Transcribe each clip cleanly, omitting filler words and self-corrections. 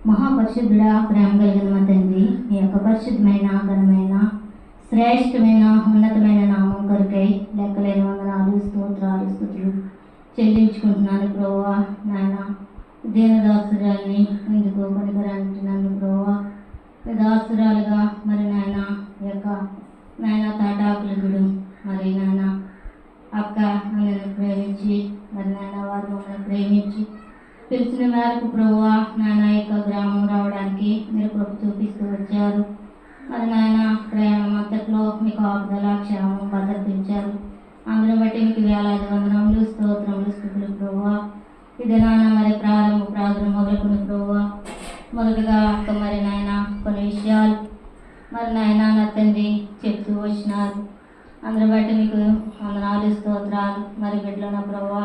మహాపరిశుద్ధుడా, ప్రేమ కలిగిన మా తండ్రి, మీ యొక్క పరిశుద్ధమైన ఘనమైన శ్రేష్టమైన ఉన్నతమైన నామం కొరకై లెక్కలేని వందనాలు స్తోత్రాలు స్తుతులు చెల్లించుకుంటున్నాను ప్రభువా. నాయన దీనదాసురాల్ని ఎందుకు పనికిరంటున్నాను ప్రభువా. దాసురాలుగా మరి నాయన యొక్క నాయన తాటాకులుగుడు మరి నాయన అక్క నన్ను ప్రేమించి మరి నాయన వారు మమ్మల్ని ప్రేమించి పిలిచిన మేరకు ప్రభువా నాయన యొక్క గ్రామం రావడానికి మీరు కృప చూపిస్తూ వచ్చారు. మరి నాయన ప్రయాణం అంతట్లో మీకు ఆపుదల క్షేమం భద్రత ఇచ్చారు. అందుని బట్టి మీకు వేలాది వందనములు స్తోత్రములు స్థుతులు ప్రభువా. ఇది నాన్న మరి ప్రార్థన మొదలుకుని ప్రభువా. మొదటగా అక్క మరి నాయన కొన్ని విషయాలు మరి నాయన నా తండ్రి చెప్తూ వచ్చినారు. అందరి బట్టి మీకు వందనాలు స్తోత్రాలు. మరి బిడ్డలో నా ప్రభువా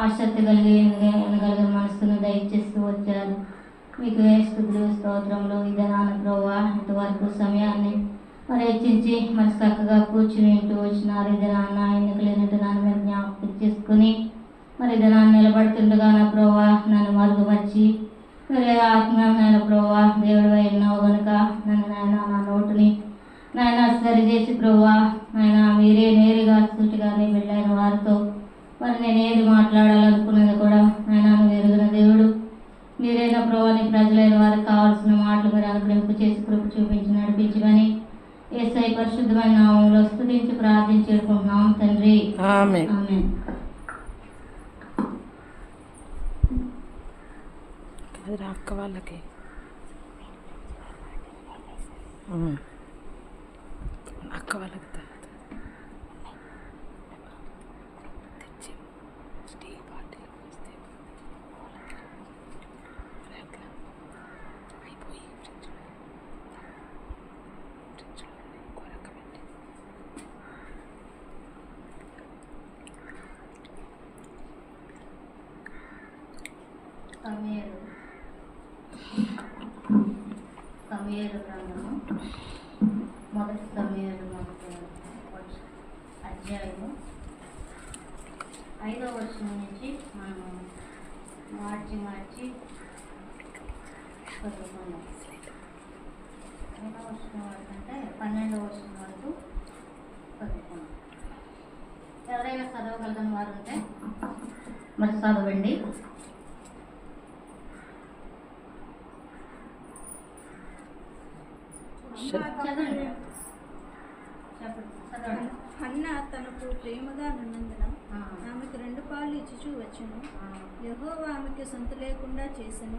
ఆసక్తి వినగలిగిన మనసును దయచేస్తూ వచ్చారు. మీకు స్తుతులు స్తోత్రములు. ఇదే నాన్న ప్రభువా ఇంతవరకు సమయాన్ని మరి హెచ్చించి మరి చక్కగా కూర్చుని వింటూ వచ్చినారు. ఇది నాన్న ఎన్నికలేనట్టు నన్ను మీరు జ్ఞాపకం చేసుకుని మరి ఇది నాన్న నిలబడుతుండగా నా ప్రభువా నన్ను మరుగుపరిచి మరి ఆత్మ నాయన ప్రభువా దేవుడు అయినావు కనుక నన్ను నాయన నా నోటుని నాయన సరిచేసి ప్రభువా నాయన మీరే నేరుగా సూటిగానే వెళ్ళైన వారితో మరి నేను ఏది మాట్లాడాలనుకున్నది కూడా నాయన ఎరుగిన దేవుడు మీరైనా ప్రభువాని ప్రజలైన వారికి కావాల్సిన మాటలు మీరు అనుగ్రహింపు చేసి కృప చూపించి నడిపించమని యేసయ్య పరిశుద్ధమైన నామంలో స్తుతించి ప్రార్థించి వేడుకుంటున్నాం తండ్రి. ఆమేన్. ఆమేన్. అక్క వాళ్ళకి అక్క వాళ్ళకి తెచ్చి స్టీల్ బాటిల్ వస్తే అయిపోయి కొరకబెట్టి సమూయేలు గ్రంథము మొదటి సమూయేలు అధ్యాయము 5వ వచనం నుంచి మనము మార్చి చదువుకున్నాం. 5వ వచనం వరకు అంటే 12వ వచనం వరకు చదువుకున్నాం. ఎవరైనా చదవగలిగిన వారు ఉంటే మరి చదవండి. హన్నా తనకు ప్రేమగా ఉన్నందున ఆమెకు 2 పాలు ఇచ్చుచూ వచ్చెను. యెహోవా ఆమెకు సొంత లేకుండా చేసెను.